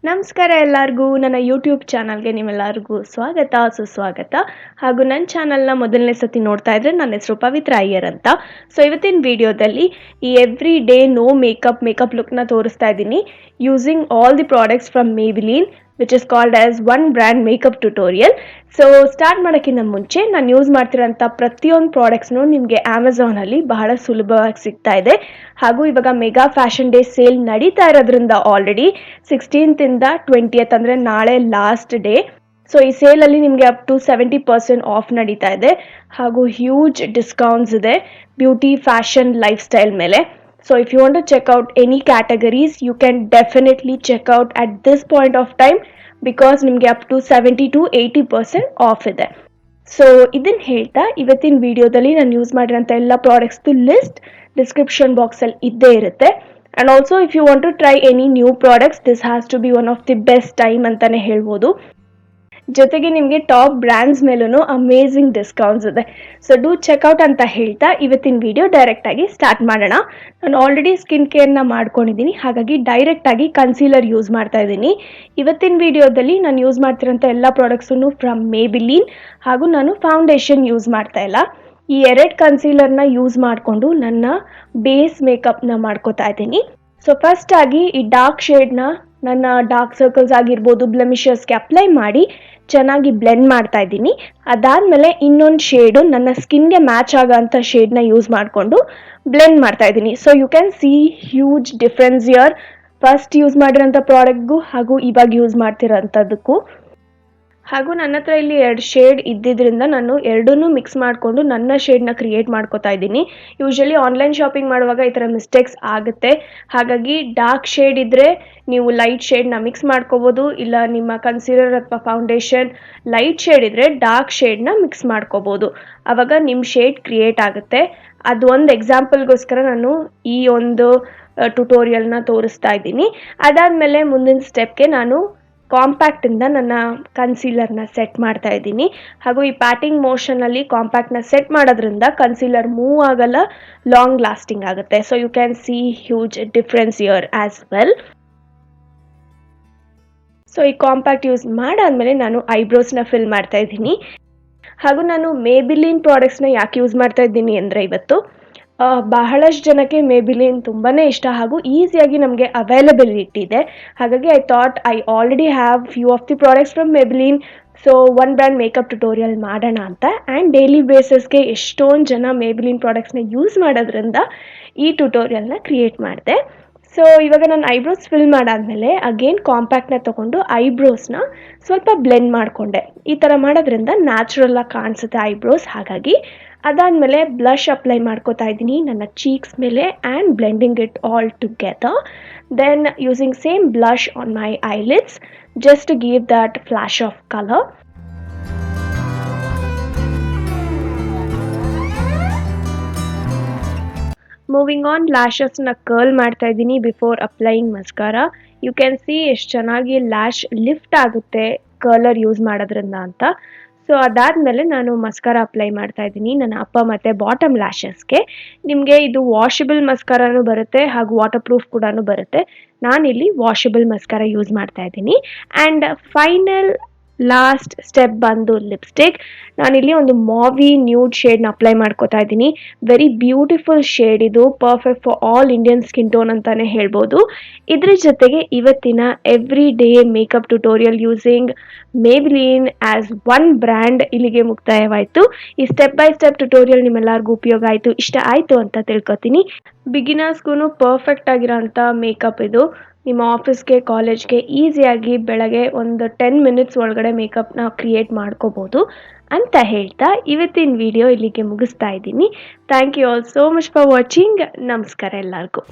ನಮಸ್ಕಾರ ಎಲ್ಲರಿಗೂ ನನ್ನ ಯೂಟ್ಯೂಬ್ ಚಾನಲ್ಗೆ ನಿಮ್ಮೆಲ್ಲರಿಗೂ ಸ್ವಾಗತ ಸುಸ್ವಾಗತ. ಹಾಗೂ ನನ್ನ ಚಾನಲ್ನ ಮೊದಲನೇ ಸತಿ ನೋಡ್ತಾ ಇದ್ರೆ ನನ್ನ ಹೆಸರು ಪವಿತ್ರ ಅಯ್ಯರ್ ಅಂತ. ಸೊ ಇವತ್ತಿನ ವಿಡಿಯೋದಲ್ಲಿ ಈ ಎವ್ರಿ ಡೇ ನೋ ಮೇಕಪ್ ಲುಕ್ನ ತೋರಿಸ್ತಾ ಇದ್ದೀನಿ using all the products from Maybelline which is called as one brand makeup tutorial. So start ಮಾಡೋಕ್ಕಿಂತ ಮುಂಚೆ ನಾನು ಯೂಸ್ ಮಾಡ್ತಿರೋಂಥ ಪ್ರತಿಯೊಂದು ಪ್ರಾಡಕ್ಟ್ಸ್ನು ನಿಮಗೆ ಅಮೆಝಾನಲ್ಲಿ ಬಹಳ ಸುಲಭವಾಗಿ ಸಿಗ್ತಾ ಇದೆ. ಹಾಗೂ ಇವಾಗ ಮೆಗಾ ಫ್ಯಾಷನ್ ಡೇ ಸೇಲ್ ನಡೀತಾ ಇರೋದ್ರಿಂದ ಆಲ್ರೆಡಿ 16th ಇಂದ 20th ಅಂದರೆ ನಾಳೆ ಲಾಸ್ಟ್ ಡೇ. ಸೊ ಈ ಸೇಲಲ್ಲಿ ನಿಮಗೆ ಅಪ್ ಟು 70% ಆಫ್ ನಡೀತಾ ಇದೆ. ಹಾಗೂ ಹ್ಯೂಜ್ ಡಿಸ್ಕೌಂಟ್ಸ್ ಇದೆ ಬ್ಯೂಟಿ ಫ್ಯಾಷನ್ ಲೈಫ್ ಸ್ಟೈಲ್ ಮೇಲೆ. So if you want to check out any categories, you can definitely check out at this point of time because ನಿಮಗೆ up to 70 to 80% of ಇದೆ. So ಇದನ್ನು ಹೇಳ್ತಾ ಇವತ್ತಿನ ವಿಡಿಯೋದಲ್ಲಿ ನಾನು use ಮಾಡಿರೋಂಥ ಎಲ್ಲ ಪ್ರಾಡಕ್ಟ್ಸ್ದು ಲಿಸ್ಟ್ ಡಿಸ್ಕ್ರಿಪ್ಷನ್ ಬಾಕ್ಸಲ್ಲಿ ಇದ್ದೇ ಇರುತ್ತೆ. And also if you want to try any new products this has to be one of the best time ಅಂತಲೇ ಹೇಳ್ಬೋದು. ಜೊತೆಗೆ ನಿಮಗೆ ಟಾಪ್ ಬ್ರ್ಯಾಂಡ್ಸ್ ಮೇಲೂ ಅಮೇಝಿಂಗ್ ಡಿಸ್ಕೌಂಟ್ಸ್ ಇದೆ. ಸೊ ಡೂ ಚೆಕ್ಔಟ್ ಅಂತ ಹೇಳ್ತಾ ಇವತ್ತಿನ ವಿಡಿಯೋ ಡೈರೆಕ್ಟಾಗಿ ಸ್ಟಾರ್ಟ್ ಮಾಡೋಣ. ನಾನು ಆಲ್ರೆಡಿ ಸ್ಕಿನ್ ಕೇರ್ನ ಮಾಡ್ಕೊಂಡಿದ್ದೀನಿ, ಹಾಗಾಗಿ ಡೈರೆಕ್ಟಾಗಿ ಕನ್ಸೀಲರ್ ಯೂಸ್ ಮಾಡ್ತಾ ಇದ್ದೀನಿ. ಇವತ್ತಿನ ವಿಡಿಯೋದಲ್ಲಿ ನಾನು ಯೂಸ್ ಮಾಡ್ತಿರೋಂಥ ಎಲ್ಲ ಪ್ರಾಡಕ್ಟ್ಸನ್ನು ಫ್ರಮ್ ಮೇಬಿಲೀನ್. ಹಾಗೂ ನಾನು ಫೌಂಡೇಶನ್ ಯೂಸ್ ಮಾಡ್ತಾ ಇಲ್ಲ. ಈ 2 ಕನ್ಸೀಲರ್ನ ಯೂಸ್ ಮಾಡಿಕೊಂಡು ನನ್ನ ಬೇಸ್ ಮೇಕಪ್ನ ಮಾಡ್ಕೋತಾ ಇದ್ದೀನಿ. ಸೊ ಫಸ್ಟ್ ಆಗಿ ಈ ಡಾರ್ಕ್ ಶೇಡ್ನ ನನ್ನ ಡಾರ್ಕ್ ಸರ್ಕಲ್ಸ್ ಆಗಿರ್ಬೋದು ಬ್ಲೆಮಿಷಸ್ಗೆ ಅಪ್ಲೈ ಮಾಡಿ ಚೆನ್ನಾಗಿ ಬ್ಲೆಂಡ್ ಮಾಡ್ತಾ ಇದ್ದೀನಿ. ಅದಾದಮೇಲೆ ಇನ್ನೊಂದು ಶೇಡು ನನ್ನ ಸ್ಕಿನ್ಗೆ ಮ್ಯಾಚ್ ಆಗೋಂಥ ಶೇಡ್ನ ಯೂಸ್ ಮಾಡಿಕೊಂಡು ಬ್ಲೆಂಡ್ ಮಾಡ್ತಾ ಇದ್ದೀನಿ. So you can see huge difference here first use ಮಾಡಿರೋಂಥ ಪ್ರಾಡಕ್ಟ್ಗೂ ಹಾಗೂ ಇವಾಗ ಯೂಸ್ ಮಾಡ್ತಿರೋಂಥದ್ದಕ್ಕೂ. ಹಾಗೂ ನನ್ನ ಹತ್ರ ಇಲ್ಲಿ 2 ಶೇಡ್ ಇದ್ದಿದ್ದರಿಂದ ನಾನು ಎರಡನ್ನೂ ಮಿಕ್ಸ್ ಮಾಡಿಕೊಂಡು ನನ್ನ ಶೇಡ್ನ ಕ್ರಿಯೇಟ್ ಮಾಡ್ಕೋತಾ ಇದ್ದೀನಿ. ಯೂಶಲಿ ಆನ್ಲೈನ್ ಶಾಪಿಂಗ್ ಮಾಡುವಾಗ ಈ ಥರ ಮಿಸ್ಟೇಕ್ಸ್ ಆಗುತ್ತೆ. ಹಾಗಾಗಿ ಡಾರ್ಕ್ ಶೇಡ್ ಇದ್ದರೆ ನೀವು ಲೈಟ್ ಶೇಡ್ನ ಮಿಕ್ಸ್ ಮಾಡ್ಕೋಬೋದು, ಇಲ್ಲ ನಿಮ್ಮ ಕನ್ಸೀಲರ್ ಅಥವಾ ಫೌಂಡೇಶನ್ ಲೈಟ್ ಶೇಡ್ ಇದ್ದರೆ ಡಾರ್ಕ್ ಶೇಡ್ನ ಮಿಕ್ಸ್ ಮಾಡ್ಕೋಬೋದು. ಆವಾಗ ನಿಮ್ಮ ಶೇಡ್ ಕ್ರಿಯೇಟ್ ಆಗುತ್ತೆ. ಅದು ಒಂದು ಎಕ್ಸಾಂಪಲ್ಗೋಸ್ಕರ ನಾನು ಈ ಒಂದು ಟ್ಯುಟೋರಿಯಲ್ನ ತೋರಿಸ್ತಾ ಇದ್ದೀನಿ. ಅದಾದಮೇಲೆ ಮುಂದಿನ ಸ್ಟೆಪ್ಗೆ ನಾನು ಕಾಂಪ್ಯಾಕ್ಟಿಂದ ನನ್ನ ಕನ್ಸೀಲರ್ನ ಸೆಟ್ ಮಾಡ್ತಾ ಇದ್ದೀನಿ. ಹಾಗೂ ಈ ಪ್ಯಾಟಿಂಗ್ ಮೋಷನಲ್ಲಿ ಕಾಂಪ್ಯಾಕ್ಟ್ನ ಸೆಟ್ ಮಾಡೋದ್ರಿಂದ ಕನ್ಸೀಲರ್ ಮೂವ್ ಆಗಲ್ಲ, ಲಾಂಗ್ ಲಾಸ್ಟಿಂಗ್ ಆಗುತ್ತೆ. So you can see huge difference here as well. So ಈ ಕಾಂಪ್ಯಾಕ್ಟ್ ಯೂಸ್ ಮಾಡಾದ್ಮೇಲೆ ನಾನು ಐಬ್ರೋಸ್ನ ಫಿಲ್ ಮಾಡ್ತಾ ಇದ್ದೀನಿ. ಹಾಗೂ ನಾನು ಮೇಬಿಲೀನ್ ಪ್ರಾಡಕ್ಟ್ಸ್ನ ಯಾಕೆ ಯೂಸ್ ಮಾಡ್ತಾ ಇದ್ದೀನಿ ಅಂದರೆ ಇವತ್ತು ಬಹಳಷ್ಟು ಜನಕ್ಕೆ ಮೇಬಿಲೀನ್ ತುಂಬಾ ಇಷ್ಟ ಹಾಗೂ ಈಸಿಯಾಗಿ ನಮಗೆ ಅವೈಲಬಿಲಿಟಿ ಇದೆ. ಹಾಗಾಗಿ I thought I already have few of the products from Maybelline. So one brand makeup tutorial ಮಾಡೋಣ ಅಂತ. ಆ್ಯಂಡ್ ಡೈಲಿ ಬೇಸಿಸ್ಗೆ ಎಷ್ಟೊಂದು ಜನ ಮೇಬಿಲೀನ್ ಪ್ರಾಡಕ್ಟ್ಸ್ನ ಯೂಸ್ ಮಾಡೋದ್ರಿಂದ ಈ ಟ್ಯುಟೋರಿಯಲ್ನ ಕ್ರಿಯೇಟ್ ಮಾಡಿದೆ. ಸೊ ಇವಾಗ ನಾನು ಐಬ್ರೋಸ್ ಫಿಲ್ ಮಾಡಾದಮೇಲೆ ಅಗೇನ್ ಕಾಂಪ್ಯಾಕ್ಟ್ನ ತೊಗೊಂಡು ಐಬ್ರೋಸ್ನ ಸ್ವಲ್ಪ ಬ್ಲೆಂಡ್ ಮಾಡಿಕೊಂಡೆ. ಈ ಥರ ಮಾಡೋದ್ರಿಂದ ನ್ಯಾಚುರಲಾಗಿ ಕಾಣಿಸುತ್ತೆ ಐಬ್ರೋಸ್. ಹಾಗಾಗಿ ಅದಾದಮೇಲೆ ಬ್ಲಷ್ ಅಪ್ಲೈ ಮಾಡ್ಕೋತಾ ಇದ್ದೀನಿ ನನ್ನ ಚೀಕ್ಸ್ ಮೇಲೆ and blending it all together. Then using same blush on my eyelids just to give that flash of colour. Moving on ಲ್ಯಾಶಸ್ನ ಕರ್ಲ್ ಮಾಡ್ತಾ ಇದ್ದೀನಿ before applying mascara. You can see ಎಷ್ಟು ಚೆನ್ನಾಗಿ lash lift ಆಗುತ್ತೆ curler use ಮಾಡೋದ್ರಿಂದ ಅಂತ. So ಅದಾದಮೇಲೆ ನಾನು ಮಸ್ಕಾರಾ ಅಪ್ಲೈ ಮಾಡ್ತಾ ಇದ್ದೀನಿ ನನ್ನ ಅಪ್ಪ ಮತ್ತು ಬಾಟಮ್ ಲ್ಯಾಶಸ್ಗೆ. ನಿಮಗೆ ಇದು ವಾಷಬಲ್ ಮಸ್ಕಾರಾನು ಬರುತ್ತೆ ಹಾಗೂ ವಾಟರ್ ಪ್ರೂಫ್ ಕೂಡ ಬರುತ್ತೆ. ನಾನಿಲ್ಲಿ ವಾಷಬಲ್ ಮಸ್ಕಾರಾ ಯೂಸ್ ಮಾಡ್ತಾ ಇದ್ದೀನಿ. ಆ್ಯಂಡ್ ಫೈನಲ್ ಲಾಸ್ಟ್ ಸ್ಟೆಪ್ ಬಂದು ಲಿಪ್ಸ್ಟಿಕ್. ನಾನಿಲ್ಲಿ ಒಂದು ಮಾವಿ ನ್ಯೂಡ್ ಶೇಡ್ನ ಅಪ್ಲೈ ಮಾಡ್ಕೋತಾ ಇದ್ದೀನಿ. ವೆರಿ ಬ್ಯೂಟಿಫುಲ್ ಶೇಡ್ ಇದು, perfect for all Indian skin tone ಅಂತಲೇ ಹೇಳ್ಬೋದು. ಇದ್ರ ಜೊತೆಗೆ ಇವತ್ತಿನ every day makeup tutorial using Maybelline as one brand ಇಲ್ಲಿಗೆ ಮುಕ್ತಾಯವಾಯಿತು. ಈ ಸ್ಟೆಪ್ ಬೈ ಸ್ಟೆಪ್ ಟ್ಯುಟೋರಿಯಲ್ ನಿಮ್ಮೆಲ್ಲರಿಗೂ ಉಪಯೋಗ ಆಯಿತು, ಇಷ್ಟ ಆಯಿತು ಅಂತ ತಿಳ್ಕೊತೀನಿ. ಬಿಗಿನರ್ಸ್ಗೂ ಪರ್ಫೆಕ್ಟ್ ಆಗಿರೋಂಥ ಮೇಕಪ್ ಇದು. ನಿಮ್ಮ ಆಫೀಸ್ಗೆ ಕಾಲೇಜ್ಗೆ ಈಸಿಯಾಗಿ ಬೆಳಗ್ಗೆ ಒಂದು 10 ಮಿನಿಟ್ಸ್ ಒಳಗಡೆ ಮೇಕಪ್ನ ಕ್ರಿಯೇಟ್ ಮಾಡ್ಕೋಬೋದು ಅಂತ ಹೇಳ್ತಾ ಇವತ್ತಿನ ವಿಡಿಯೋ ಇಲ್ಲಿಗೆ ಮುಗಿಸ್ತಾ ಇದ್ದೀನಿ. Thank you all so much for watching. ನಮಸ್ಕಾರ ಎಲ್ಲರಿಗೂ.